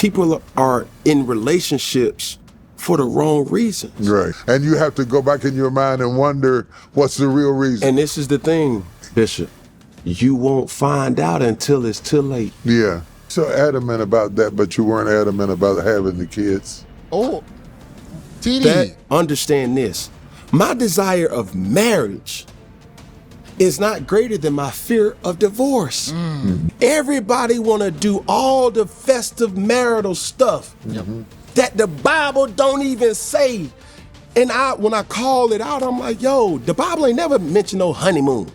People are in relationships for the wrong reasons. Right. And you have to go back in your mind and wonder what's the real reason. And this is the thing, Bishop. You won't find out until it's too late. Yeah. So adamant about that, but you weren't adamant about having the kids. Oh, TD. Understand this. My desire of marriage is not greater than my fear of divorce. Everybody want to do all the festive marital stuff that the Bible don't even say. And when I call it out, I'm like, yo, the Bible ain't never mentioned no honeymoon.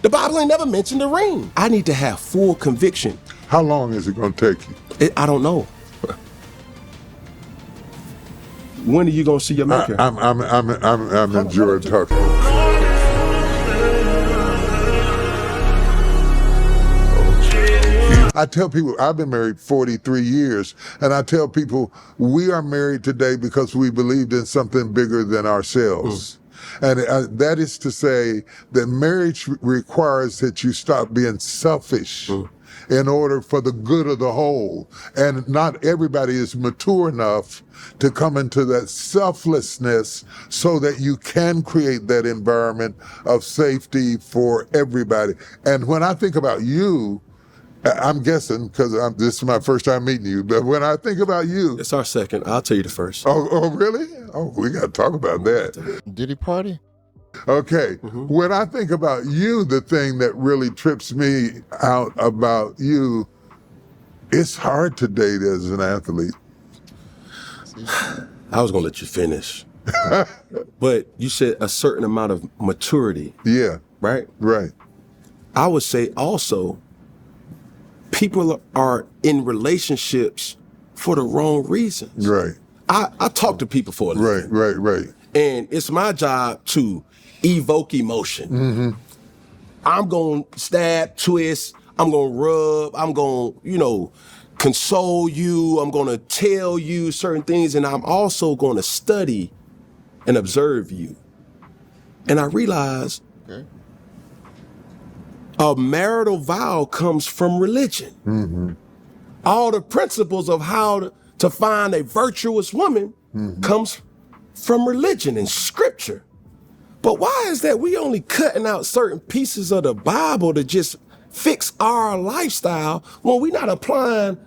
The Bible ain't never mentioned the ring. I need to have full conviction. How long is it going to take you? I don't know. When are you going to see your maker? I'm enjoying talking. I tell people, I've been married 43 years, and I tell people we are married today because we believed in something bigger than ourselves. And that is to say that marriage requires that you stop being selfish in order for the good of the whole. And not everybody is mature enough to come into that selflessness so that you can create that environment of safety for everybody. And when I think about you, I'm guessing, because this is my first time meeting you, but when I think about you... It's our second. I'll tell you the first. Oh, really? Oh, we got to talk about that. Did he party? Okay. When I think about you, the thing that really trips me out about you, it's hard to date as an athlete. I was going to let you finish. But you said a certain amount of maturity. Yeah. Right? Right. I would say also, people are in relationships for the wrong reasons. Right. I talk to people for a living. Right. And it's my job to evoke emotion. I'm going to stab, twist, I'm going to rub, I'm going to, console you, I'm going to tell you certain things, and I'm also going to study and observe you. And I realize a marital vow comes from religion. All the principles of how to find a virtuous woman comes from religion and scripture. But why is that we only cutting out certain pieces of the Bible to just fix our lifestyle when we're not applying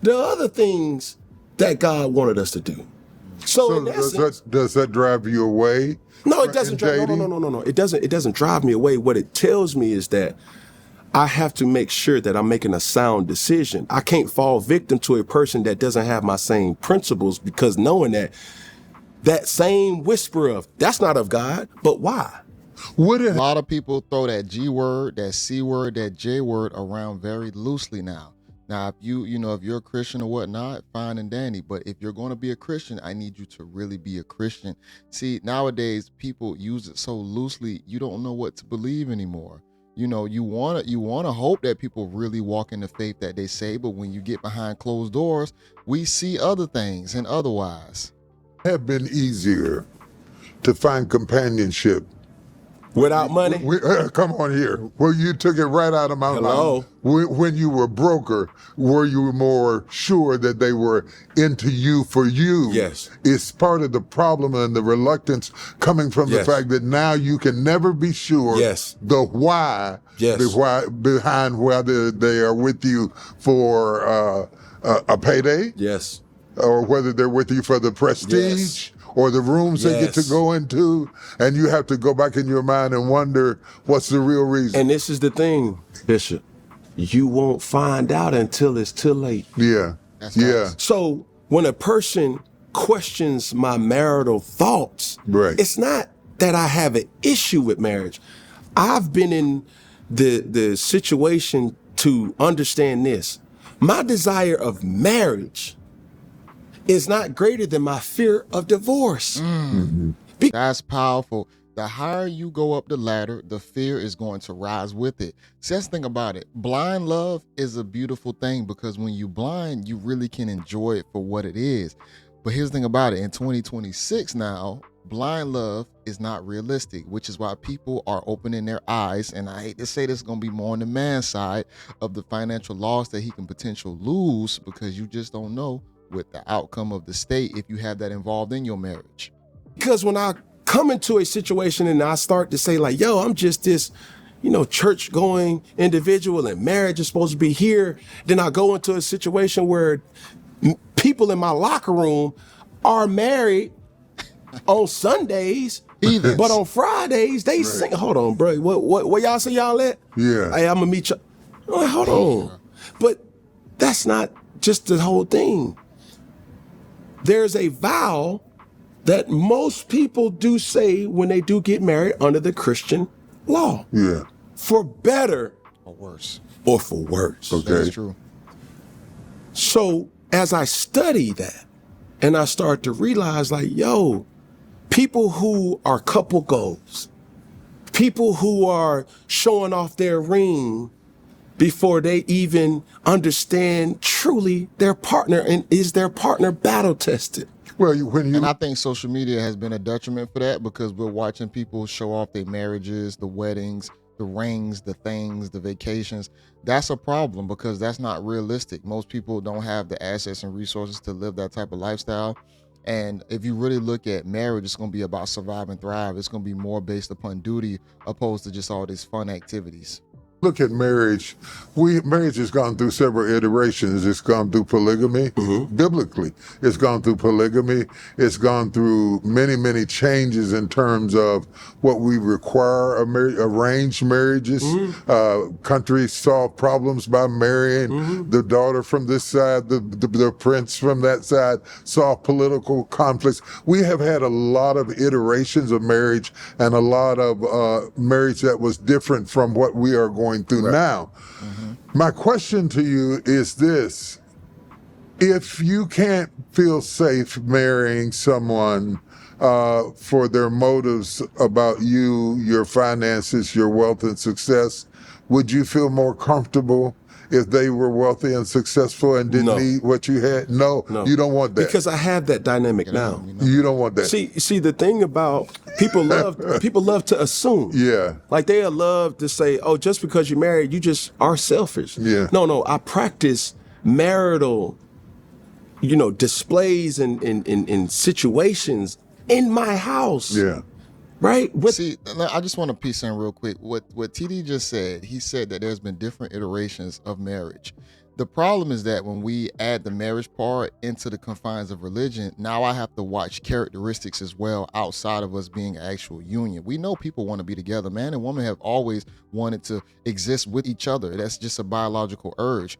the other things that God wanted us to do? So in essence, does that drive you away? No, it doesn't drive. No. It doesn't drive me away. What it tells me is that I have to make sure that I'm making a sound decision. I can't fall victim to a person that doesn't have my same principles, because knowing that same whisper of, that's not of God, but why? A lot of people throw that G word, that C word, that J word around very loosely now. Now, if if you're a Christian or whatnot, fine and dandy. But if you're going to be a Christian, I need you to really be a Christian. See, nowadays people use it so loosely, you don't know what to believe anymore. You want to hope that people really walk in the faith that they say, but when you get behind closed doors, we see other things and otherwise. Have been easier to find companionship without money. Come on here. Well, you took it right out of my mouth. When you were broker, were you more sure that they were into you for you? Yes. It's part of the problem and the reluctance coming from the fact that now you can never be sure the why, the why behind whether they are with you for a payday. Yes. Or whether they're with you for the prestige or the rooms they get to go into, and you have to go back in your mind and wonder what's the real reason. And this is the thing, Bishop. You won't find out until it's too late. Yeah. So when a person questions my marital thoughts, it's not that I have an issue with marriage. I've been in the situation to understand this. My desire of marriage is not greater than my fear of divorce. That's powerful. The higher you go up the ladder, the fear is going to rise with it. See, that's the thing about it. Blind love is a beautiful thing, because when you blind, you really can enjoy it for what it is. But here's the thing about it. In 2026 now, blind love is not realistic, which is why people are opening their eyes. And I hate to say this, is going to be more on the man's side of the financial loss that he can potentially lose, because you just don't know with the outcome of the state if you have that involved in your marriage. Because when I come into a situation and I start to say like, yo, I'm just this, church going individual and marriage is supposed to be here. Then I go into a situation where people in my locker room are married on Sundays, Heathens. but on Fridays they sing. Hold on, bro. What y'all say y'all at? Yeah. Hey, I'm gonna meet you. I'm like, hold on. But that's not just the whole thing. There's a vow that most people do say when they do get married under the Christian law. Yeah. For better Or worse. or for worse. Okay. That's true. So as I study that and I start to realize like, yo, people who are couple goals, people who are showing off their ring before they even understand truly their partner, and is their partner battle tested? Well, when you And I think social media has been a detriment for that, because we're watching people show off their marriages, the weddings, the rings, the things, the vacations. That's a problem, because that's not realistic. Most people don't have the assets and resources to live that type of lifestyle. And if you really look at marriage, it's going to be about survive and thrive. It's going to be more based upon duty opposed to just all these fun activities. look at marriage, marriage has gone through several iterations. It's gone through polygamy, biblically. It's gone through polygamy. It's gone through many, many changes in terms of what we require of arranged marriages. Countries solve problems by marrying the daughter from this side, the prince from that side, solve political conflicts. We have had a lot of iterations of marriage and a lot of marriage that was different from what we are going through now. My question to you is this: if you can't feel safe marrying someone for their motives about you, your finances, your wealth and success, would you feel more comfortable if they were wealthy and successful and didn't need what you had? No, you don't want that. Because I have that dynamic now. You don't want that. See, the thing about people love to assume. Yeah. Like they love to say, oh, just because you're married, you just are selfish. Yeah. No, I practice marital, displays and situations in my house. Yeah. Right? See, I just want to piece in real quick. What TD just said, he said that there's been different iterations of marriage. The problem is that when we add the marriage part into the confines of religion, now I have to watch characteristics as well outside of us being an actual union. We know people want to be together. Man and woman have always wanted to exist with each other. That's just a biological urge.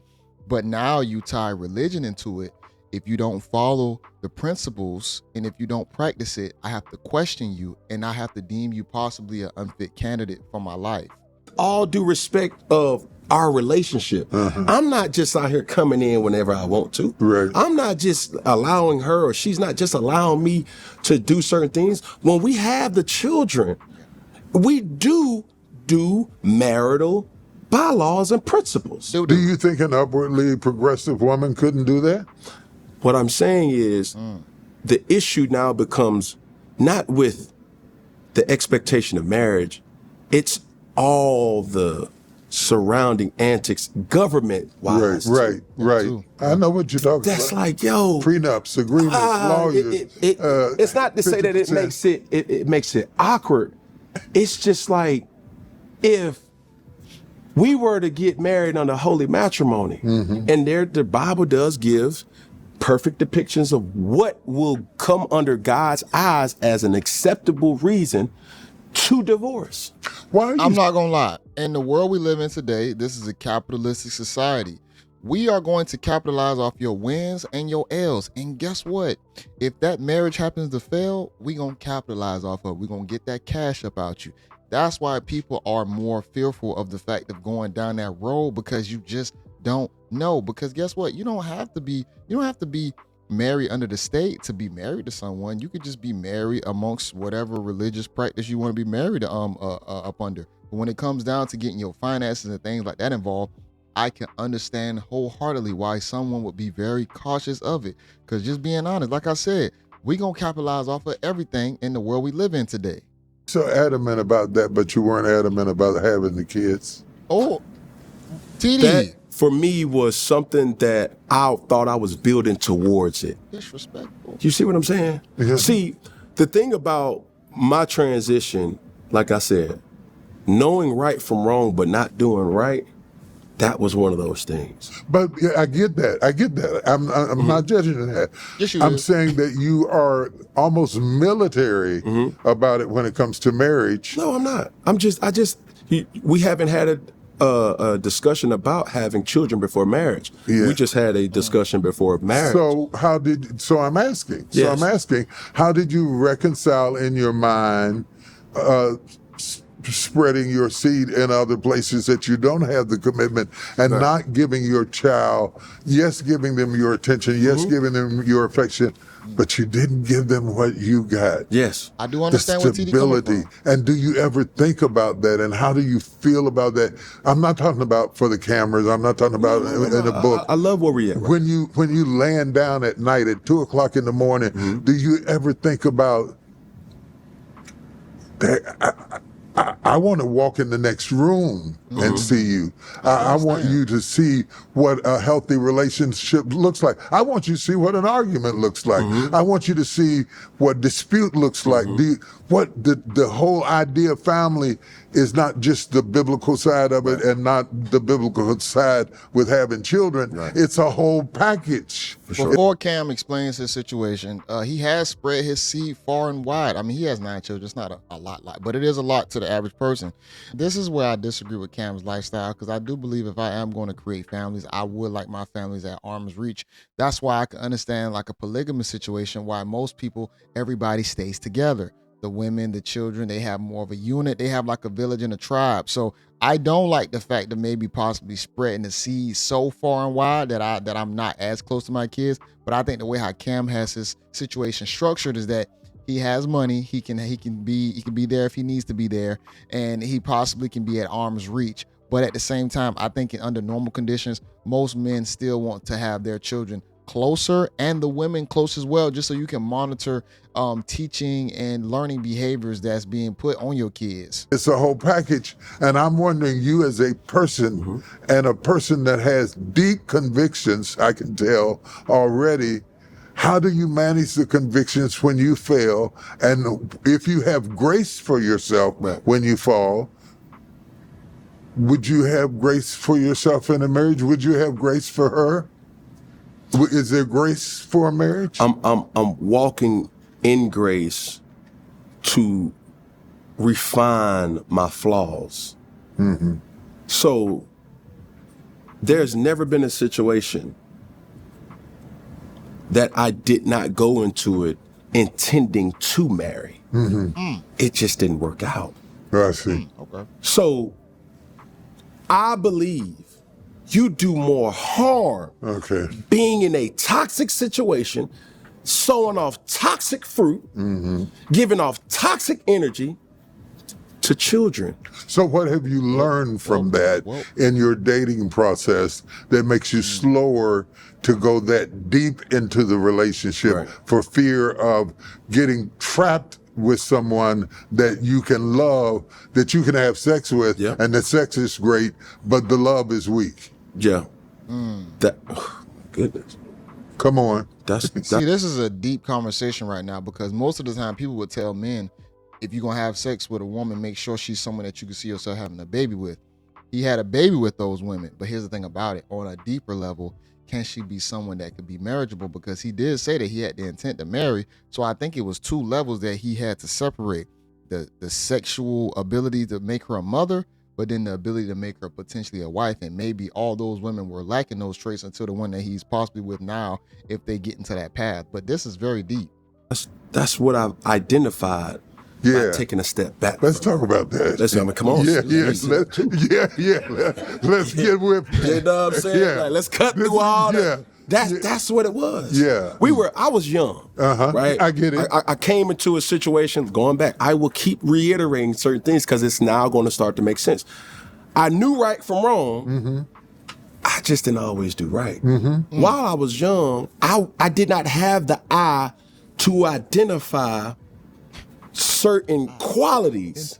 But now you tie religion into it. If you don't follow the principles and if you don't practice it, I have to question you and I have to deem you possibly an unfit candidate for my life. All due respect of our relationship. I'm not just out here coming in whenever I want to. Right. I'm not just allowing her, or she's not just allowing me to do certain things. When we have the children, we do marital bylaws and principles. Do you think an upwardly progressive woman couldn't do that? What I'm saying is the issue now becomes not with the expectation of marriage, it's all the surrounding antics government-wise. Right. I know what you're talking about. That's like, yo. Prenups, agreements, lawyers. It's not to say that it makes it awkward. It's just like, if we were to get married under holy matrimony, and the Bible does give perfect depictions of what will come under God's eyes as an acceptable reason to divorce. I'm not gonna lie. In the world we live in today, this is a capitalistic society. We are going to capitalize off your wins and your L's. And guess what? If that marriage happens to fail, we gonna capitalize off of it. We're gonna get that cash up out you. That's why people are more fearful of the fact of going down that road, because you just don't know. Because guess what? You don't have to be married under the state to be married to someone. You could just be married amongst whatever religious practice you want to be married up under. But when it comes down to getting your finances and things like that involved, I can understand wholeheartedly why someone would be very cautious of it. Because just being honest, like I said, we gonna capitalize off of everything in the world we live in today. So adamant about that, but you weren't adamant about having the kids. Oh, TD. That for me was something that I thought I was building towards it. Disrespectful. You see what I'm saying? Yeah. See, the thing about my transition, like I said, knowing right from wrong but not doing right, that was one of those things. But yeah, I get that. I'm not judging that. Yes, you I'm is. saying that you are almost military about it when it comes to marriage. No, I'm not. We haven't had a discussion about having children before marriage. Yeah. We just had a discussion before marriage. So I'm asking. So Yes. I'm asking, how did you reconcile in your mind spreading your seed in other places that you don't have the commitment and not giving your child, yes, giving them your attention, yes, giving them your affection, but you didn't give them what you got. Yes. I do The understand what TD coming stability. from. And do you ever think about that? And how do you feel about that? I'm not talking about for the cameras. I'm not talking about in a book. I love where we at. Right? When you laying down at night at 2 o'clock in the morning, do you ever think about that? I want to walk in the next room and see you. I want you to see what a healthy relationship looks like. I want you to see what an argument looks like. I want you to see what dispute looks like. The whole idea of family is not just the biblical side of it and not the biblical side with having children. It's a whole package. Before Cam explains his situation, he has spread his seed far and wide. I mean, he has 9 children. It's not a lot, but it is a lot to the average person. This is where I disagree with Cam's lifestyle, because I do believe if I am going to create families, I would like my families at arm's reach. That's why I can understand like a polygamous situation, why most people, everybody stays together. The women, the children, they have more of a unit. They have like a village and a tribe. So I don't like the fact that maybe possibly spreading the seed so far and wide that I'm not as close to my kids. But I think the way how Cam has his situation structured is that he has money. He can be there if he needs to be there, and he possibly can be at arm's reach. But at the same time, I think under normal conditions, most men still want to have their children closer and the women close as well, just so you can monitor teaching and learning behaviors that's being put on your kids. It's a whole package. And I'm wondering, you as a person and a person that has deep convictions, I can tell already, how do you manage the convictions when you fail? And if you have grace for yourself when you fall, would you have grace for yourself in a marriage? Would you have grace for her? Is there grace for a marriage? I'm walking in grace to refine my flaws. So there's never been a situation that I did not go into it intending to marry. It just didn't work out. I see. Okay. So I believe you do more harm being in a toxic situation, sowing off toxic fruit, giving off toxic energy to children. So what have you learned from that in your dating process that makes you slower to go that deep into the relationship for fear of getting trapped with someone that you can love, that you can have sex with, and the sex is great, but the love is weak? Yeah. That, goodness. Come on. See, this is a deep conversation right now, because most of the time people would tell men, if you're going to have sex with a woman, make sure she's someone that you can see yourself having a baby with. He had a baby with those women, but here's the thing about it. On a deeper level, can she be someone that could be marriageable? Because he did say that he had the intent to marry. So I think it was 2 levels that he had to separate. The sexual ability to make her a mother, but then the ability to make her potentially a wife. And maybe all those women were lacking those traits until the one that he's possibly with now, if they get into that path. But this is very deep. That's what I've identified. By taking a step back. Let's talk about that. Come on. Let's get with it. You know what I'm saying? Like, let's cut through all that. That's what it was. I was young. Right? I get it. I came into a situation, going back, I will keep reiterating certain things because it's now going to start to make sense. I knew right from wrong. I just didn't always do right. While I was young, I did not have the eye to identify certain qualities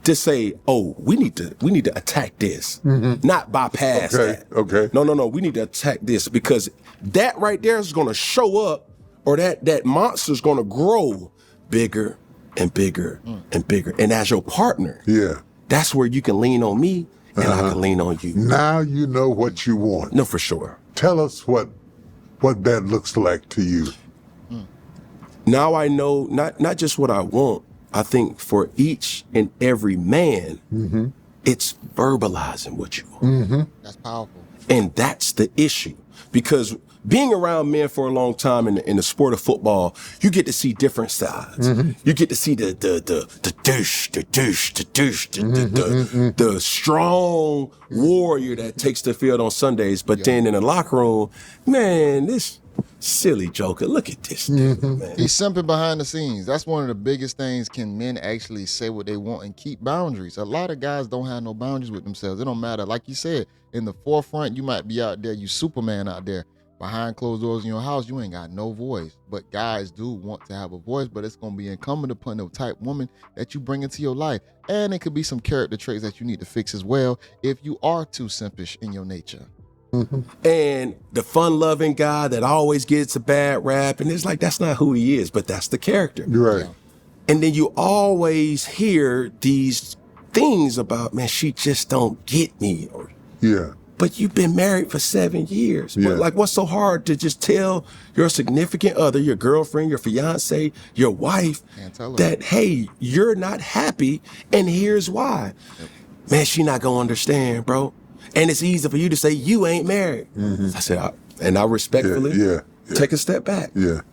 to say, oh, we need to attack this, not bypass that. Okay. No, we need to attack this, because that right there is going to show up, or that monster is going to grow bigger and bigger and bigger. And as your partner, that's where you can lean on me and I can lean on you. Now you know what you want. No, for sure. Tell us what that looks like to you. Now I know not just what I want. I think for each and every man, it's verbalizing what you want. That's powerful. And that's the issue. Because being around men for a long time in the sport of football, you get to see different sides. You get to see the strong warrior that takes the field on Sundays. But then in the locker room, man, this silly joker, look at this dude, man. He's simping behind the scenes. That's one of the biggest things. Can men actually say what they want and keep boundaries? A lot of guys don't have no boundaries with themselves. It don't matter. Like you said, in the forefront, you might be out there, you Superman out there. Behind closed doors in your house, you ain't got no voice. But guys do want to have a voice, but it's going to be incumbent upon the type woman that you bring into your life. And it could be some character traits that you need to fix as well if you are too simpish in your nature. And the fun-loving guy that always gets a bad rap, and it's like, that's not who he is, but that's the character. Right. And then you always hear these things about, man, she just don't get me. Or, but you've been married for 7 years. But like, what's so hard to just tell your significant other, your girlfriend, your fiance, your wife, that, hey, you're not happy, and here's why. Man, she not gonna understand, bro. And it's easy for you to say, you ain't married. I said, and I respectfully take a step back.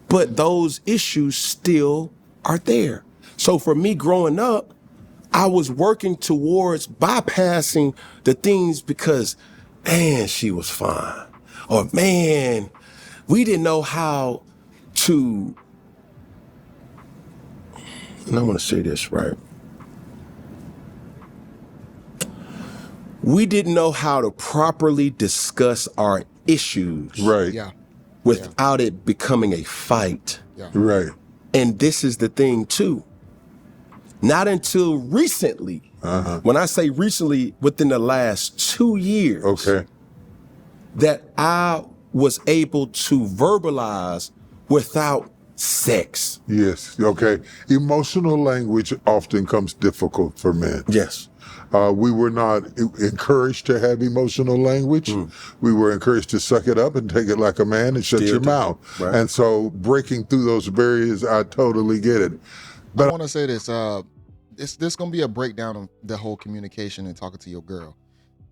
But those issues still are there. So for me growing up, I was working towards bypassing the things because, man, she was fine. Or, man, we didn't know how to, and I want to say this right. We didn't know how to properly discuss our issues without it becoming a fight. Right. And this is the thing too. Not until recently, when I say recently, within the last 2 years, that I was able to verbalize without sex. Yes. Okay. Emotional language often comes difficult for men. Yes. We were not encouraged to have emotional language. We were encouraged to suck it up and take it like a man and shut your mouth. Right. And so breaking through those barriers, I totally get it. But I want to say this, this going to be a breakdown of the whole communication and talking to your girl.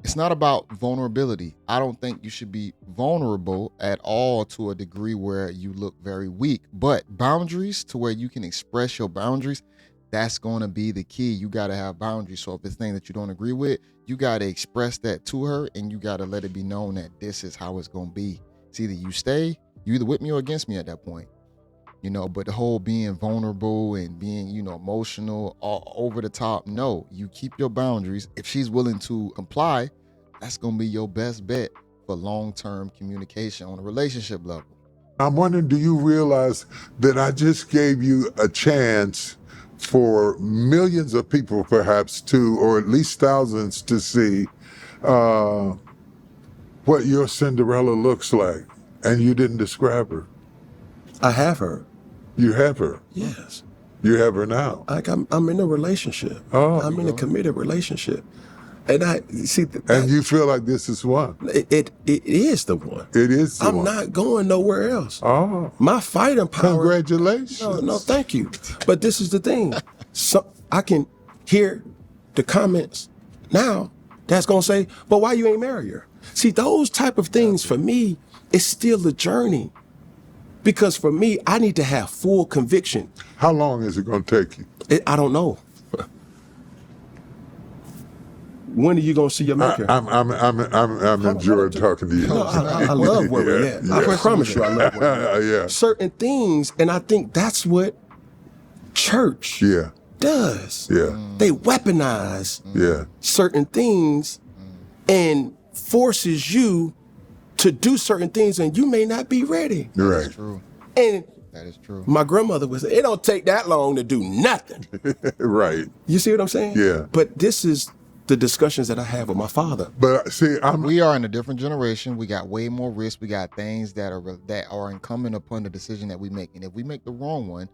It's not about vulnerability. I don't think you should be vulnerable at all to a degree where you look very weak, but boundaries to where you can express your boundaries, that's going to be the key. You got to have boundaries. So if it's things that you don't agree with, you got to express that to her, and you got to let it be known that this is how it's going to be. It's either you stay, you either with me or against me at that point. You know, but the whole being vulnerable and being, you know, emotional, all over the top, no, you keep your boundaries. If she's willing to comply, that's going to be your best bet for long-term communication on a relationship level. I'm wondering, do you realize that I just gave you a chance for millions of people perhaps to, or at least thousands to see what your Cinderella looks like, and you didn't describe her? I have her. You have her? Yes. You have her now? Like I'm in a relationship. I'm in a committed relationship. And I see. And you feel like this is one? It is the one. It is the one. I'm not going nowhere else. Oh. My fighting power. Congratulations. No, thank you. But this is the thing. So I can hear the comments now that's gonna say, but why you ain't marry her? See, those type of things for me, it's still a journey. Because for me, I need to have full conviction. How long is it gonna take you? I don't know. When are you gonna see your maker? I'm enjoying talking to you. No, I love where we're at. I promise you, I love where we're at. Certain things, and I think that's what church does. They weaponize certain things and forces you to do certain things, and you may not be ready. Right. That's true. And That is true. My grandmother would say, it don't take that long to do nothing. Right. You see what I'm saying? Yeah. But this is the discussions that I have with my father. But see, We are in a different generation. We got way more risk. We got things that are incumbent upon the decision that we make. And if we make the wrong one,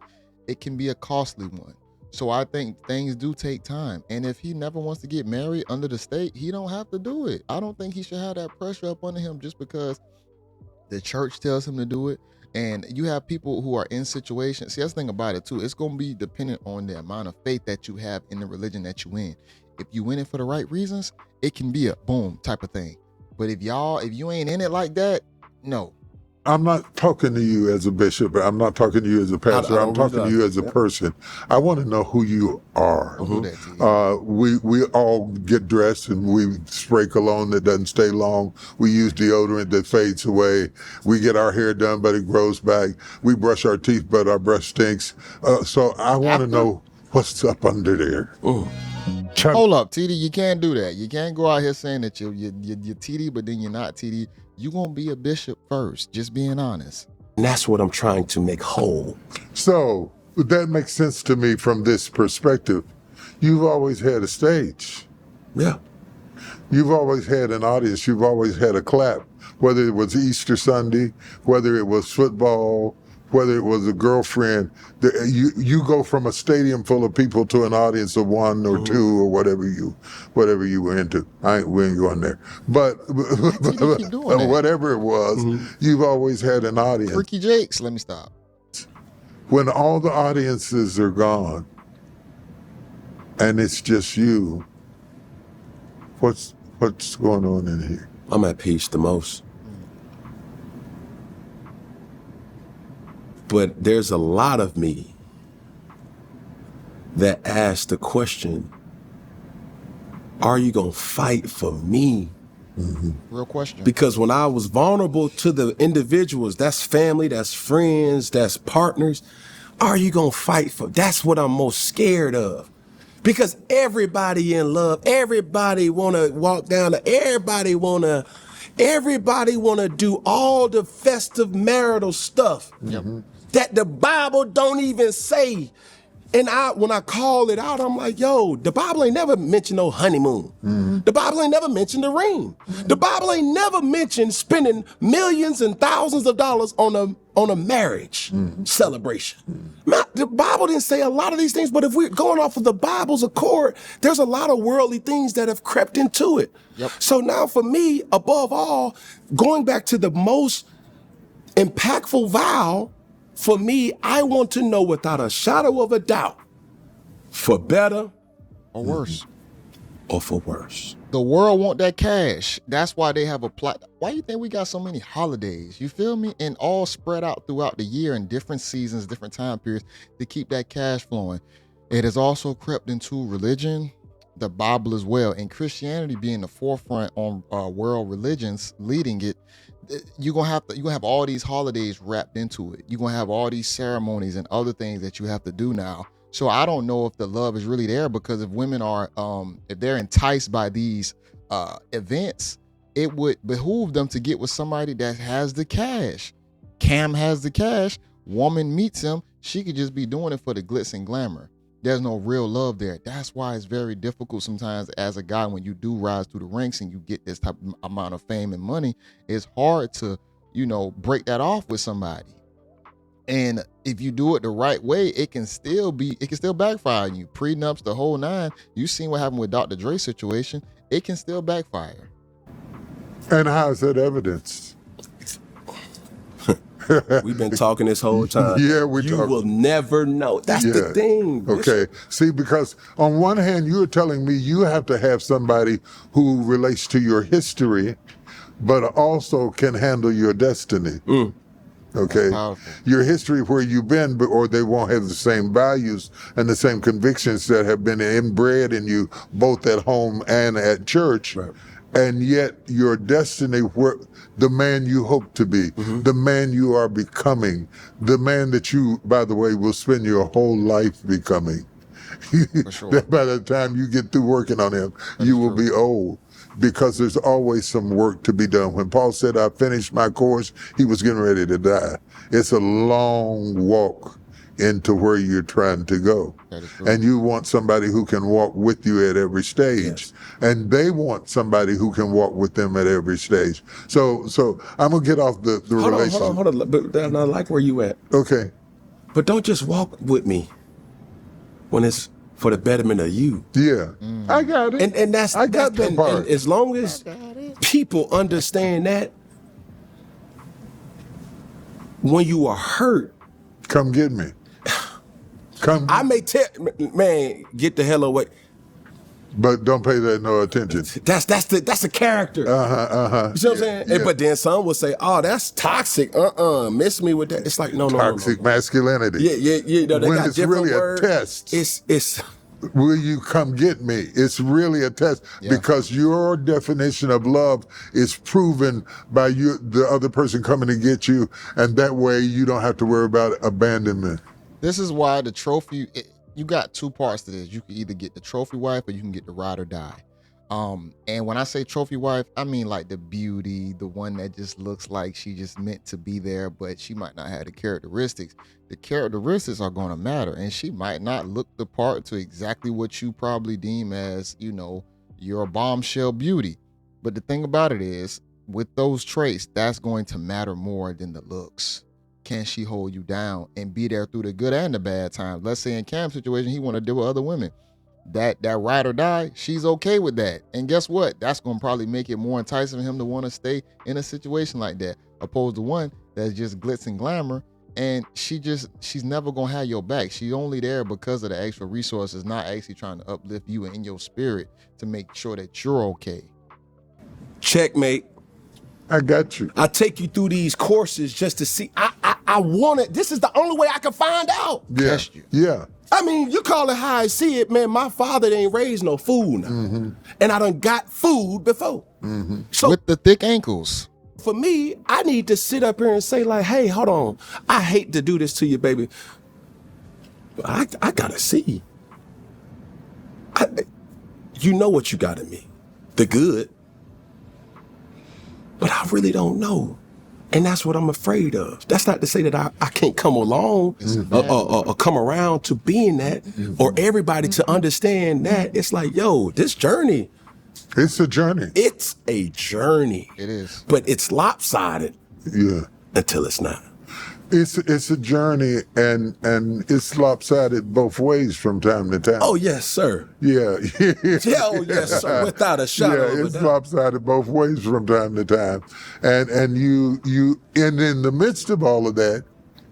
it can be a costly one. So I think things do take time. And if he never wants to get married under the state, he don't have to do it. I don't think he should have that pressure up under him just because the church tells him to do it. And you have people who are in situations. See, that's the thing about it too. It's going to be dependent on the amount of faith that you have in the religion that you in. If you in it for the right reasons, it can be a boom type of thing. But if you ain't in it like that, no. I'm not talking to you as a bishop. I'm not talking to you as a pastor. I'm talking to you as a person. I want to know who you are. We all get dressed and we spray cologne that doesn't stay long. We use deodorant that fades away. We get our hair done, but it grows back. We brush our teeth, but our breath stinks. So I want to know what's up under there. Hold up, TD, you can't do that. You can't go out here saying that you're TD, but then you're not TD. You're going to be a bishop first, just being honest. And that's what I'm trying to make whole. So that makes sense to me from this perspective. You've always had a stage. Yeah. You've always had an audience. You've always had a clap, whether it was Easter Sunday, whether it was football, whether it was a girlfriend. You go from a stadium full of people to an audience of one or two or whatever you were into. We ain't going there. But whatever it was, you've always had an audience. Freaky Jakes, let me stop. When all the audiences are gone and it's just you, what's going on in here? I'm at peace the most. But there's a lot of me that asks the question, are you going to fight for me? Real question. Because when I was vulnerable to the individuals, that's family, that's friends, that's partners, are you going to fight for? That's what I'm most scared of. Because everybody in love, everybody want to walk down, everybody want to do all the festive marital stuff. That the Bible don't even say. And when I call it out, I'm like, yo, the Bible ain't never mentioned no honeymoon. The Bible ain't never mentioned the ring. The Bible ain't never mentioned spending millions and thousands of dollars on a marriage celebration. The Bible didn't say a lot of these things, but if we're going off of the Bible's accord, there's a lot of worldly things that have crept into it. So now for me, above all, going back to the most impactful vow, for me, I want to know without a shadow of a doubt, for better or worse. Or for worse. The world want that cash. That's why they have a plot. Why do you think we got so many holidays? You feel me? And all spread out throughout the year in different seasons, different time periods to keep that cash flowing. It has also crept into religion, the Bible as well, and Christianity being the forefront on world religions leading it. You're gonna have all these holidays wrapped into it. You're gonna have all these ceremonies and other things that you have to do now. So I don't know if the love is really there, because if women are if they're enticed by these events, it would behoove them to get with somebody that has the cash. Cam has the cash. Woman meets him. She could just be doing it for the glitz and glamour. There's no real love there. That's why it's very difficult sometimes as a guy, when you do rise through the ranks and you get this type of amount of fame and money, it's hard to, break that off with somebody. And if you do it the right way, it can still backfire on you. Prenups, the whole nine. You seen what happened with Dr. Dre's situation. It can still backfire. And how is that evidenced? We've been talking this whole time. Yeah, You will never know. That's the thing. Okay. See, because on one hand, you're telling me you have to have somebody who relates to your history, but also can handle your destiny. Okay. Your history, where you've been, or they won't have the same values and the same convictions that have been inbred in you, both at home and at church. Right. And yet your destiny, where the man you hope to be, the man you are becoming, the man that you, by the way, will spend your whole life becoming. For sure. That by the time you get through working on him, you will be old. because there's always some work to be done. When Paul said, I finished my course, he was getting ready to die. It's a long walk into where you're trying to go. And you want somebody who can walk with you at every stage. Yes. And they want somebody who can walk with them at every stage. So I'm going to get off the relationship. Hold on. But I like where you at. Okay. But don't just walk with me when it's for the betterment of you. Yeah. I got it. And that's I got that part. And as long as people understand that, when you are hurt, come get me. Come. I may tell, man, get the hell away. But don't pay that no attention. That's the character. You see what I'm saying? Yeah. But then some will say, "Oh, that's toxic. Miss me with that." It's like no. Toxic masculinity. Yeah. No, they when got it's different really words. a test. It's. Will you come get me? It's really a test because your definition of love is proven by the other person coming to get you, and that way you don't have to worry about abandonment. This is why the trophy, you got two parts to this. You can either get the trophy wife or you can get the ride or die. And when I say trophy wife, I mean like the beauty, the one that just looks like she just meant to be there, but she might not have the characteristics. The characteristics are going to matter, and she might not look the part to exactly what you probably deem as, your bombshell beauty. But the thing about it is, with those traits, that's going to matter more than the looks. Can she hold you down and be there through the good and the bad times? Let's say in Cam's situation, he want to deal with other women. That ride or die, she's okay with that. And guess what? That's going to probably make it more enticing for him to want to stay in a situation like that, opposed to one that's just glitz and glamour. And she's never going to have your back. She's only there because of the extra resources, not actually trying to uplift you and in your spirit to make sure that you're okay. Checkmate. I got you. I take you through these courses just to see. I want it. This is the only way I can find out. Yeah. Test you. Yeah. I mean, you call it how I see it, man. My father ain't raised no fool now. And I done got food before. So With the thick ankles. for me, I need to sit up here and say like, hey, hold on. I hate to do this to you, baby. I gotta see. You know what you got in me. The good. But I really don't know. And that's what I'm afraid of. That's not to say that I can't come along or come around to being that or everybody to understand that. It's like, yo, this journey. It's a journey. It's a journey. It is. But it's lopsided Yeah. until it's not. It's a journey, and it's lopsided both ways from time to time. Oh, yes, sir. Yeah. Yeah, oh, yes, sir. Without a shadow of a it's doubt. lopsided both ways from time to time. And you in the midst of all of that,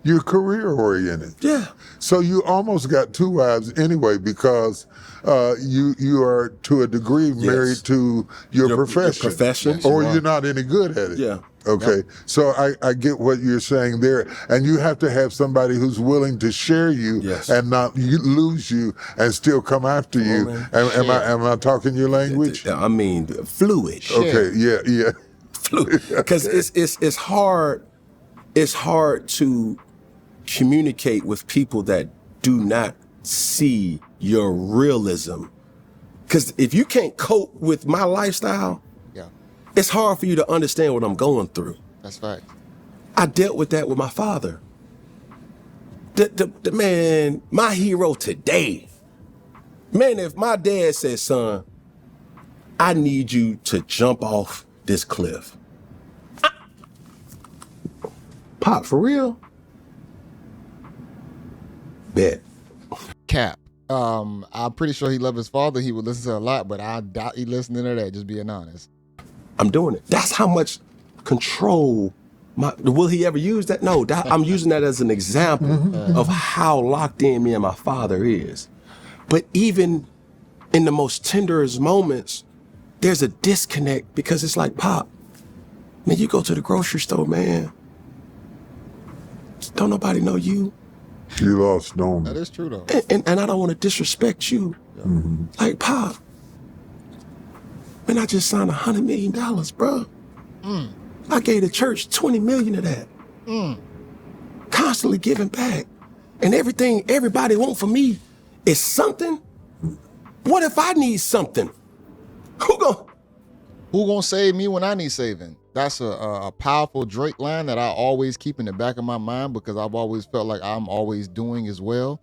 you're career oriented. Yeah. So you almost got two wives anyway, because you are to a degree married to your profession. Your profession. Yes, or you are. you're not any good at it. Yeah. Okay. So I get what you're saying there. And you have to have somebody who's willing to share you Yes. and not lose you and still come after you. man. Am I talking your language? I mean, fluid. Okay. Yeah. Fluid. Because it's hard. It's hard to communicate with people that do not see your realism. Because if you can't cope with my lifestyle, it's hard for you to understand what I'm going through. That's fact. I dealt with that with my father. The man, my hero today. Man, if my dad said, son, I need you to jump off this cliff. Pop, for real? Bet. Cap. I'm pretty sure he loved his father. He would listen to a lot, but I doubt he listening to that, just being honest. I'm doing it. That's how much control. Will he ever use that? No, I'm using that as an example of how locked in me and my father is. But even in the most tenderest moments, there's a disconnect because it's like, Pop, man, you go to the grocery store, man. Don't nobody know you. You lost Norman. That is true, though. And I don't want to disrespect you. Like, Pop, man, I just signed $100 million, bro. I gave the church 20 million of that. Constantly giving back. And everything everybody want from me is something. What if I need something? Who gonna save me when I need saving? That's a powerful Drake line that I always keep in the back of my mind because I've always felt like I'm always doing as well.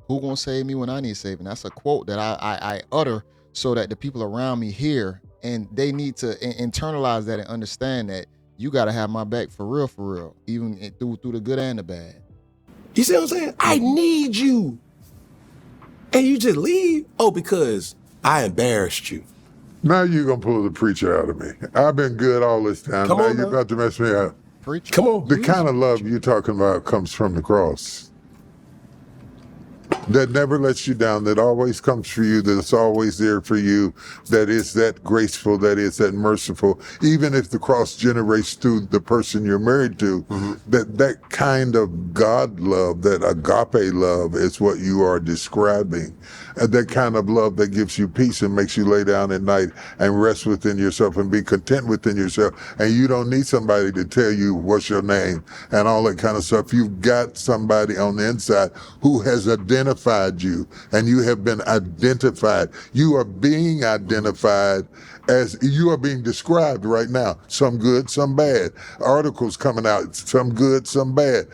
Who gonna save me when I need saving? That's a quote that I utter so that the people around me hear, and they need to internalize that and understand that you got to have my back for real, even through the good and the bad. You see what I'm saying? I need you. And you just leave? Oh, because I embarrassed you. Now you're going to pull the preacher out of me. I've been good all this time. Come now on, you're man. about to mess me up. Preacher. Come on. The kind of love you're talking about comes from the cross. That never lets you down, that always comes for you, that's always there for you, that is that graceful, that is that merciful. Even if the cross generates through the person you're married to, that kind of God love, that agape love is what you are describing. And that kind of love that gives you peace and makes you lay down at night and rest within yourself and be content within yourself. And you don't need somebody to tell you what's your name and all that kind of stuff. You've got somebody on the inside who has identified you, and you have been identified. You are being identified as you are being described right now. Some good, some bad. Articles coming out, some good, some bad.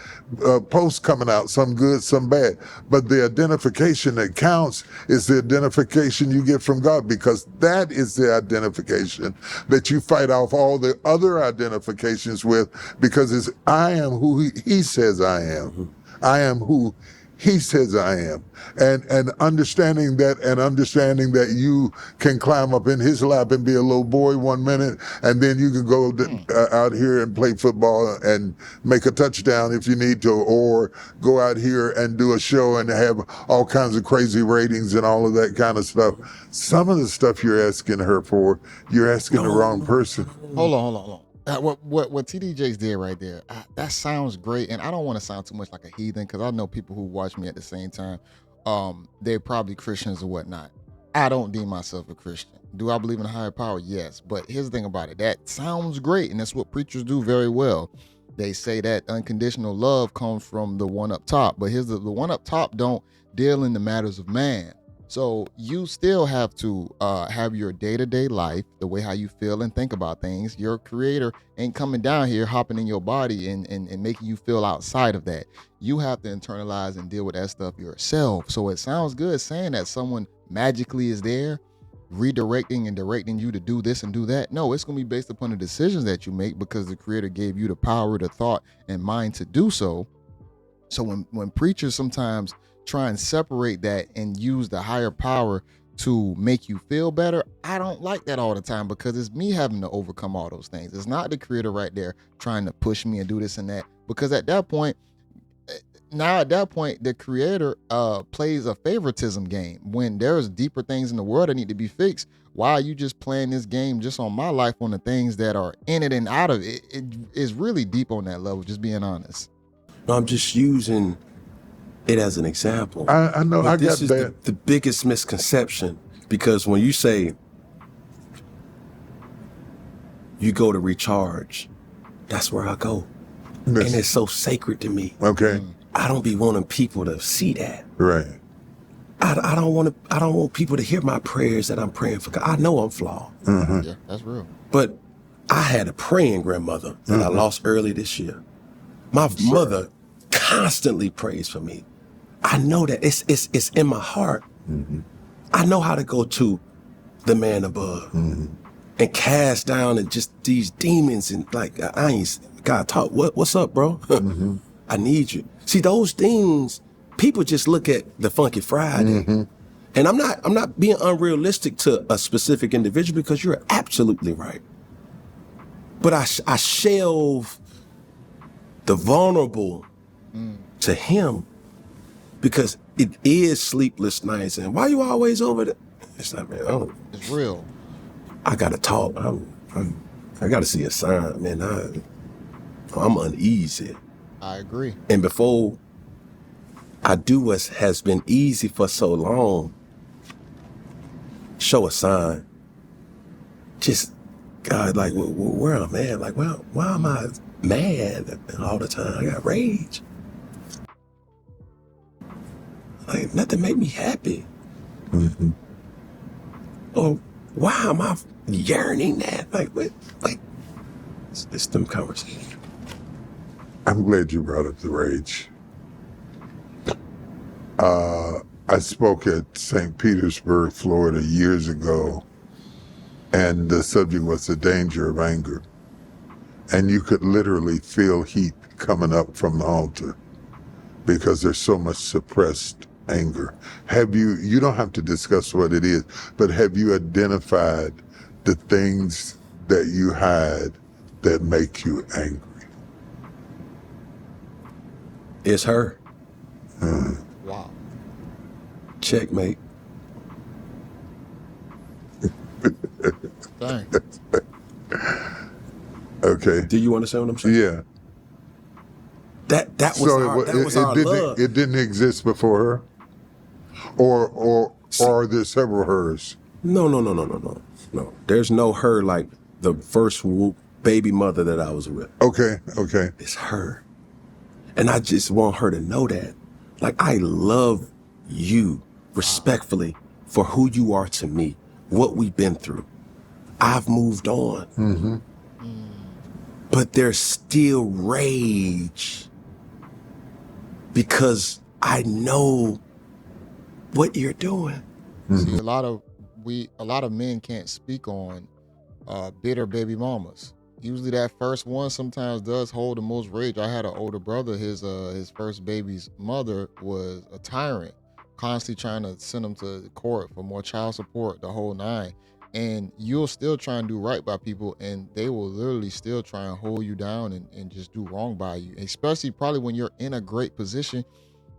Posts coming out, some good, some bad. But the identification that counts is the identification you get from God, because that is the identification that you fight off all the other identifications with, because it's I am who he says I am. I am who he says I am. And understanding that you can climb up in his lap and be a little boy 1 minute, and then you can go out here and play football and make a touchdown if you need to, or go out here and do a show and have all kinds of crazy ratings and all of that kind of stuff. Some of the stuff you're asking her for, you're asking the wrong person. Hold on. What TD Jakes did right there, that sounds great, and I don't want to sound too much like a heathen, because I know people who watch me at the same time, they're probably Christians or whatnot. I don't deem myself a Christian. Do I believe in a higher power? Yes, but here's the thing about it. That sounds great, and that's what preachers do very well. They say that unconditional love comes from the one up top, but here's the one up top don't deal in the matters of man. So you still have to have your day-to-day life, the way how you feel and think about things. Your creator ain't coming down here, hopping in your body and making you feel outside of that. You have to internalize and deal with that stuff yourself. So it sounds good saying that someone magically is there, redirecting and directing you to do this and do that. No, it's going to be based upon the decisions that you make, because the creator gave you the power, the thought, and mind to do so. So when preachers sometimes try and separate that and use the higher power to make you feel better, I don't like that all the time, because it's me having to overcome all those things. It's not the creator right there trying to push me and do this and that, because at that point, the creator plays a favoritism game. When there's deeper things in the world that need to be fixed, why are you just playing this game just on my life, on the things that are in it and out of it? It is really deep on that level, just being honest. No, I'm just using it as an example. I know, but I this got is that. the biggest misconception, because when you say you go to recharge, that's where I go. And it's so sacred to me. Okay. I don't be wanting people to see that. Right. I don't want people to hear my prayers that I'm praying for God. I know I'm flawed. Yeah, that's real. But I had a praying grandmother that I lost early this year. My mother constantly prays for me. I know that it's in my heart. I know how to go to the man above and cast down and just these demons, and like I ain't God talk. What's up, bro? I need you. See, those things, people just look at the Funky Friday, and I'm not being unrealistic to a specific individual, because you're absolutely right. But I shelve the vulnerable to him, because it is sleepless nights. And why you always over there? It's not, man. It's real. I gotta talk. I gotta see a sign, man. I'm uneasy. I agree. And before I do what has been easy for so long, show a sign. Just, God, like, where am I, man? Like, why am I mad all the time? I got rage. Like, nothing make me happy. Or Why am I yearning that? Like, what? Like, it's them conversations. I'm glad you brought up the rage. I spoke at St. Petersburg, Florida years ago, and the subject was the danger of anger. And you could literally feel heat coming up from the altar because there's so much suppressed anger. You don't have to discuss what it is, but have you identified the things that you hide that make you angry? It's her. Wow. Checkmate. Dang. Okay. Do you understand what I'm saying? Yeah. That was our love. It didn't exist before her? Or are there several hers? No. There's no her like the first baby mother that I was with. Okay. It's her. And I just want her to know that. Like, I love you respectfully for who you are to me, what we've been through. I've moved on. Mm-hmm. But there's still rage because I know what you're doing. See, a lot of men can't speak on bitter baby mamas. Usually that first one sometimes does hold the most rage. I had an older brother, his first baby's mother was a tyrant, constantly trying to send him to court for more child support, the whole nine. And you'll still try and do right by people, and they will literally still try and hold you down and just do wrong by you. Especially probably when you're in a great position,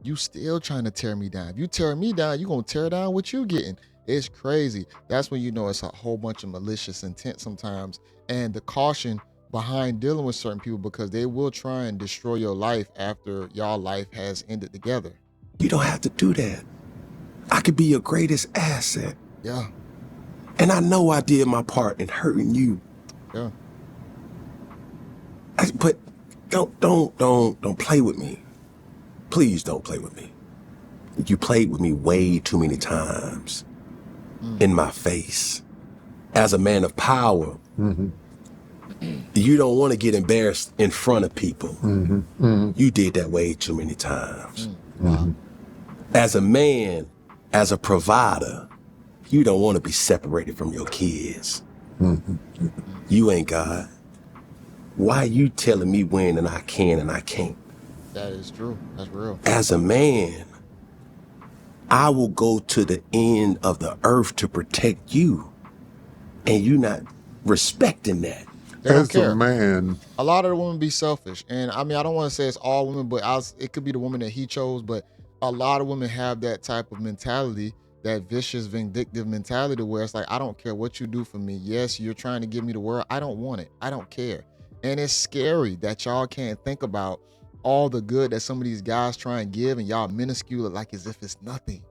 you still trying to tear me down. If you tear me down, you're going to tear down what you getting. It's crazy. That's when you know it's a whole bunch of malicious intent sometimes. And the caution behind dealing with certain people, because they will try and destroy your life after y'all life has ended together. You don't have to do that. I could be your greatest asset. Yeah. And I know I did my part in hurting you. Yeah. But don't play with me. Please don't play with me. You played with me way too many times in my face. As a man of power, you don't want to get embarrassed in front of people. You did that way too many times. As a man, as a provider, you don't want to be separated from your kids. You ain't God. Why you telling me when and I can and I can't? That is true. That's real. As a man, I will go to the end of the earth to protect you. And you not respecting that. They don't As care. a man, A lot of the women be selfish. And I mean, I don't want to say it's all women, but it could be the woman that he chose. But a lot of women have that type of mentality, that vicious, vindictive mentality where it's like, I don't care what you do for me. Yes, you're trying to give me the world. I don't want it. I don't care. And it's scary that y'all can't think about all the good that some of these guys try and give, and y'all minuscule it like as if it's nothing.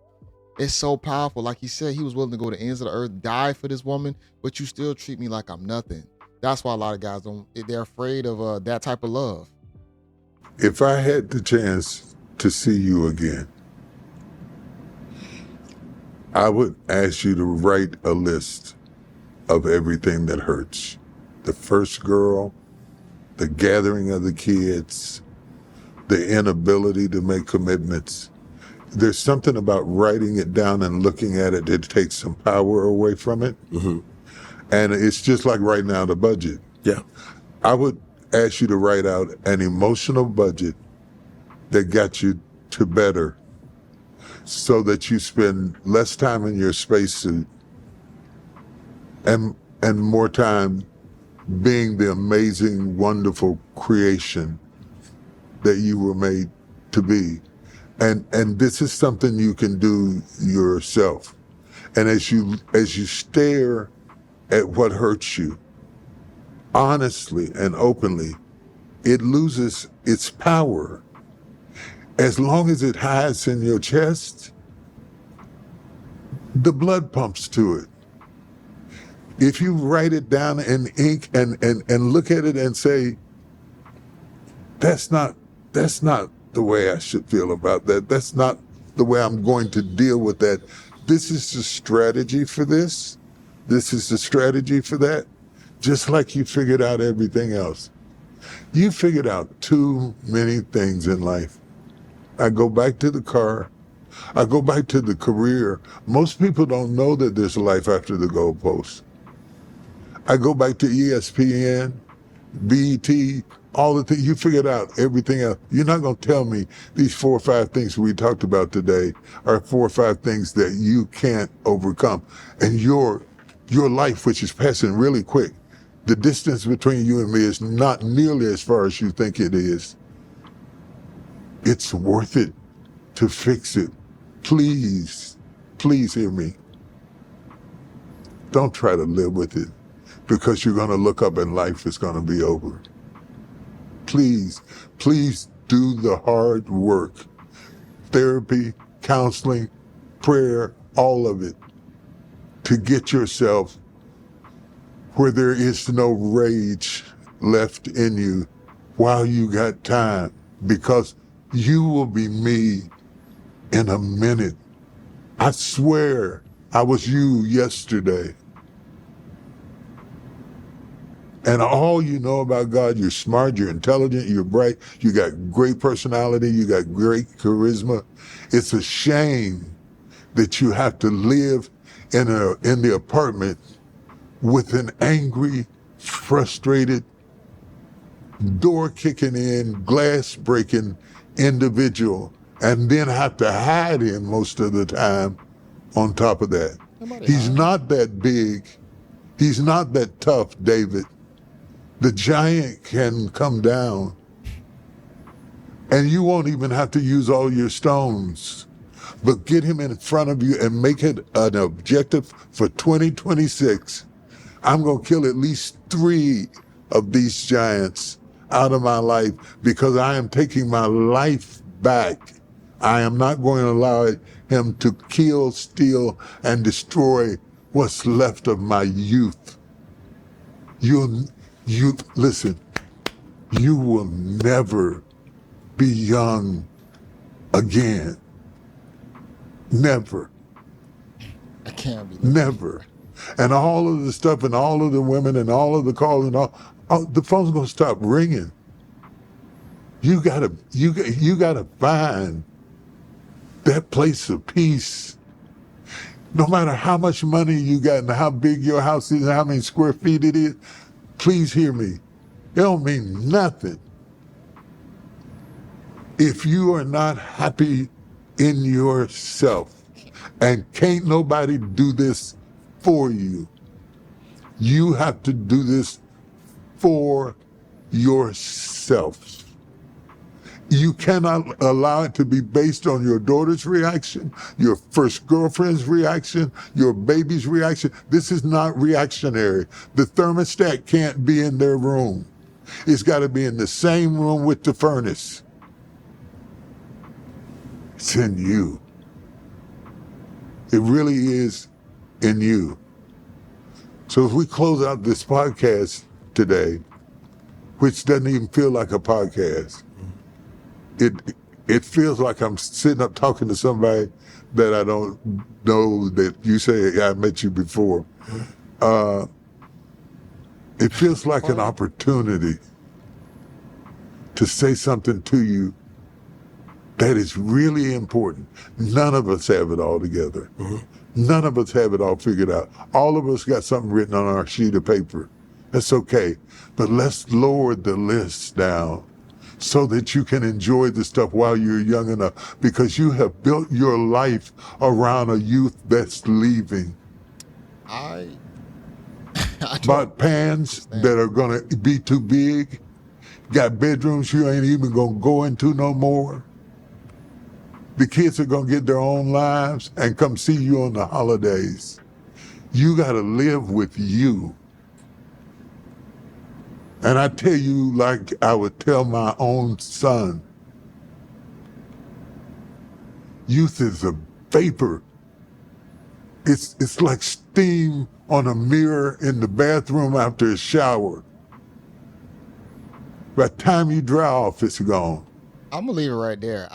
It's so powerful. Like he said, he was willing to go to the ends of the earth, die for this woman, but you still treat me like I'm nothing. That's why a lot of guys they're afraid of that type of love. if I had the chance to see you again, I would ask you to write a list of everything that hurts. The first girl, the gathering of the kids, the inability to make commitments. There's something about writing it down and looking at it that takes some power away from it. And it's just like writing out a budget. Yeah. I would ask you to write out an emotional budget that got you to better, so that you spend less time in your spacesuit and more time being the amazing, wonderful creation that you were made to be. And this is something you can do yourself. And as you stare at what hurts you, honestly and openly, it loses its power. As long as it hides in your chest, the blood pumps to it. If you write it down in ink and look at it and say, that's not the way I should feel about that. That's not the way I'm going to deal with that. This is the strategy for this. This is the strategy for that. Just like you figured out everything else. You figured out too many things in life. I go back to the car. I go back to the career. Most people don't know that there's a life after the goalpost. I go back to ESPN, BET, all the things. You figured out everything else. You're not going to tell me these 4 or 5 things we talked about today are 4 or 5 things that you can't overcome. And your life, which is passing really quick, the distance between you and me is not nearly as far as you think it is. It's worth it to fix it. Please, please hear me. Don't try to live with it because you're going to look up and life is going to be over. Please, please do the hard work. Therapy, counseling, prayer, all of it to get yourself where there is no rage left in you while you got time, because you will be me in a minute. I swear I was you yesterday. And all you know about God, you're smart, you're intelligent, you're bright, you got great personality, you got great charisma. It's a shame that you have to live in the apartment with an angry, frustrated, door kicking in, glass breaking individual, and then have to hide him most of the time on top of that. He's not that big. He's not that tough, David. The giant can come down, and you won't even have to use all your stones. But get him in front of you and make it an objective for 2026. I'm going to kill at least 3 of these giants out of my life because I am taking my life back. I am not going to allow him to kill, steal, and destroy what's left of my youth. Listen, you will never be young again. Never. I can't be. Never. And all of the stuff and all of the women and all of the calls and all the phone's gonna stop ringing. You gotta find that place of peace. No matter how much money you got and how big your house is and how many square feet it is, please hear me. It don't mean nothing if you are not happy in yourself. And can't nobody do this for you. You have to do this for yourself. You cannot allow it to be based on your daughter's reaction, your first girlfriend's reaction, your baby's reaction. This is not reactionary. The thermostat can't be in their room. It's got to be in the same room with the furnace. It's in you. It really is in you. So if we close out this podcast today, which doesn't even feel like a podcast, it feels like I'm sitting up talking to somebody that I don't know that you say, yeah, I met you before. It feels like an opportunity to say something to you that is really important. None of us have it all together. None of us have it all figured out. All of us got something written on our sheet of paper. That's okay. But let's lower the list down so that you can enjoy the stuff while you're young enough, because you have built your life around a youth that's leaving. I Bought pans that are gonna be too big, got bedrooms you ain't even gonna go into no more. The kids are gonna get their own lives and come see you on the holidays. You gotta live with you. And I tell you, like I would tell my own son, youth is a vapor. It's like steam on a mirror in the bathroom after a shower. By the time you dry off, it's gone. I'm gonna leave it right there.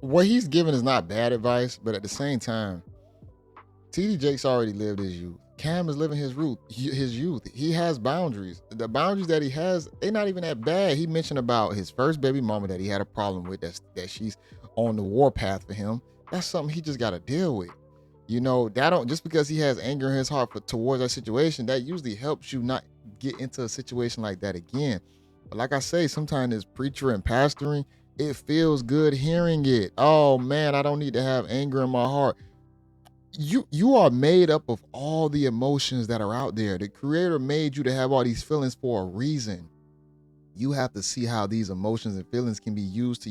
What he's giving is not bad advice, but at the same time, TD Jakes already lived his youth. Cam is living his youth. He has boundaries. The boundaries that he has, they're not even that bad. He mentioned about his first baby mama that he had a problem with, that she's on the warpath for him. That's something he just got to deal with. You know, that don't, just because he has anger in his heart towards that situation, that usually helps you not get into a situation like that again. But like I say, sometimes as preacher and pastoring, it feels good hearing it. Oh man, I don't need to have anger in my heart. You are made up of all the emotions that are out there. The Creator made you to have all these feelings for a reason. You have to see how these emotions and feelings can be used to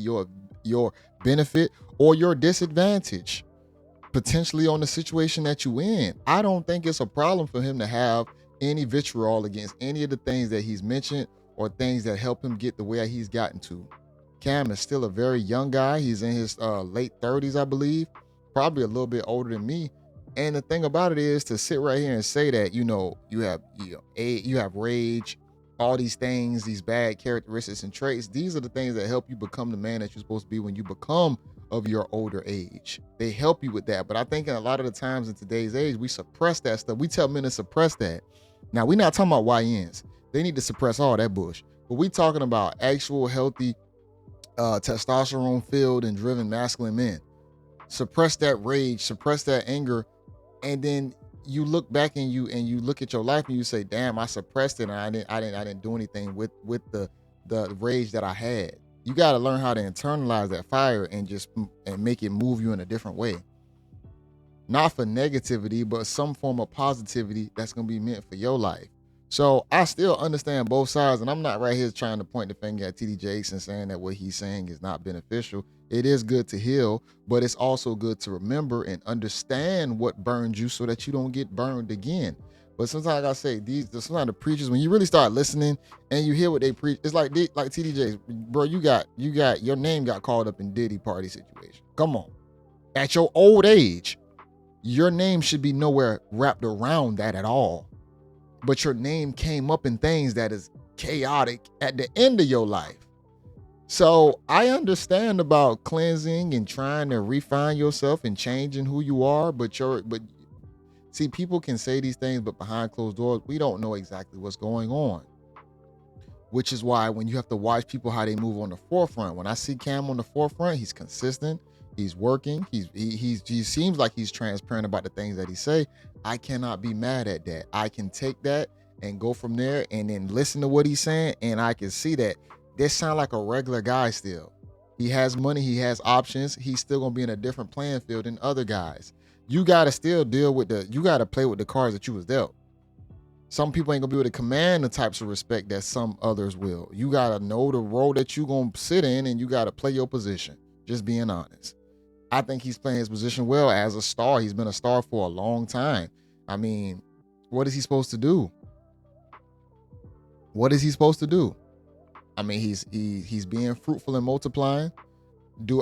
your benefit or your disadvantage, potentially on the situation that you in. I don't think it's a problem for him to have any vitriol against any of the things that he's mentioned or things that help him get the way he's gotten to. Cam is still a very young guy. He's in his late 30s, I believe, probably a little bit older than me. And the thing about it is, to sit right here and say that, you have rage, all these things, these bad characteristics and traits, these are the things that help you become the man that you're supposed to be when you become of your older age. They help you with that. But I think a lot of the times in today's age, we suppress that stuff. We tell men to suppress that. Now, we're not talking about YNs. They need to suppress all that bush. But we talking about actual healthy, testosterone-filled and driven masculine men. Suppress that rage, suppress that anger, and then you look back and you look at your life and you say, damn, I suppressed it and I didn't do anything with the rage that I had. You got to learn how to internalize that fire and make it move you in a different way. Not for negativity, but some form of positivity that's going to be meant for your life. So I still understand both sides, and I'm not right here trying to point the finger at TD Jakes and saying that what he's saying is not beneficial. It is good to heal, but it's also good to remember and understand what burned you so that you don't get burned again. But sometimes, like I say, sometimes the preachers, when you really start listening and you hear what they preach, it's like TD Jakes, bro, you got your name got called up in Diddy party situation. Come on. At your old age, your name should be nowhere wrapped around that at all. But your name came up in things that is chaotic at the end of your life. So I understand about cleansing and trying to refine yourself and changing who you are, but see, people can say these things, but behind closed doors, we don't know exactly what's going on. Which is why when you have to watch people how they move on the forefront. When I see Cam on the forefront, he's consistent, he's working, he seems like he's transparent about the things that he say. I cannot be mad at that. I can take that and go from there and then listen to what he's saying, and I can see that this sounds like a regular guy still. He has money, he has options, he's still gonna be in a different playing field than other guys. You gotta still you gotta play with the cards that you was dealt. Some people ain't gonna be able to command the types of respect that some others will. You gotta know the role that you gonna sit in, and you gotta play your position. Just being honest. I think he's playing his position well as a star. He's been a star for a long time. I mean, what is he supposed to do? What is he supposed to do? I mean, he's being fruitful and multiplying.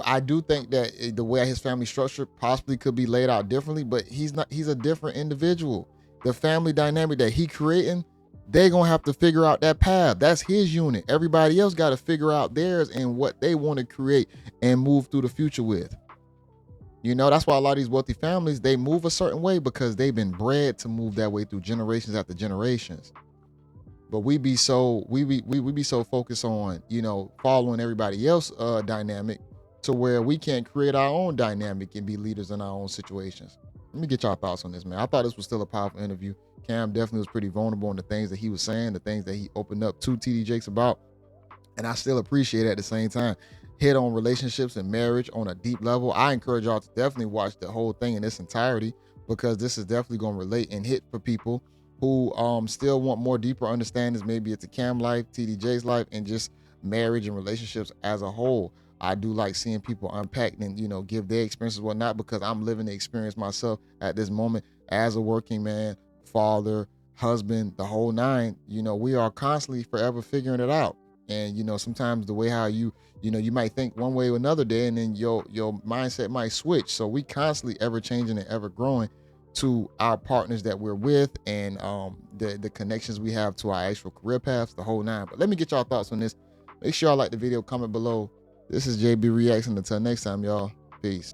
I do think that the way his family structure possibly could be laid out differently, but he's a different individual. The family dynamic that he creating, they're gonna have to figure out that path. That's his unit. Everybody else got to figure out theirs and what they want to create and move through the future with. You know, that's why a lot of these wealthy families, they move a certain way because they've been bred to move that way through generations after generations. But we be so focused on, following everybody else dynamic to where we can't create our own dynamic and be leaders in our own situations. Let me get y'all thoughts on this, man. I thought this was still a powerful interview. Cam definitely was pretty vulnerable in the things that he was saying, the things that he opened up to TD Jakes about. And I still appreciate it at the same time. Hit on relationships and marriage on a deep level. I encourage y'all to definitely watch the whole thing in its entirety, because this is definitely going to relate and hit for people who still want more deeper understandings. Maybe it's a Cam life, TD Jakes life, and just marriage and relationships as a whole. I do like seeing people unpack and, give their experiences and whatnot, because I'm living the experience myself at this moment as a working man, father, husband, the whole nine. We are constantly forever figuring it out. And, sometimes the way how you might think one way or another day, and then your mindset might switch. So we constantly ever changing and ever growing to our partners that we're with, and the connections we have to our actual career paths, the whole nine. But let me get y'all thoughts on this. Make sure y'all like the video, comment below. This is JayBReacts, and until next time, y'all, peace.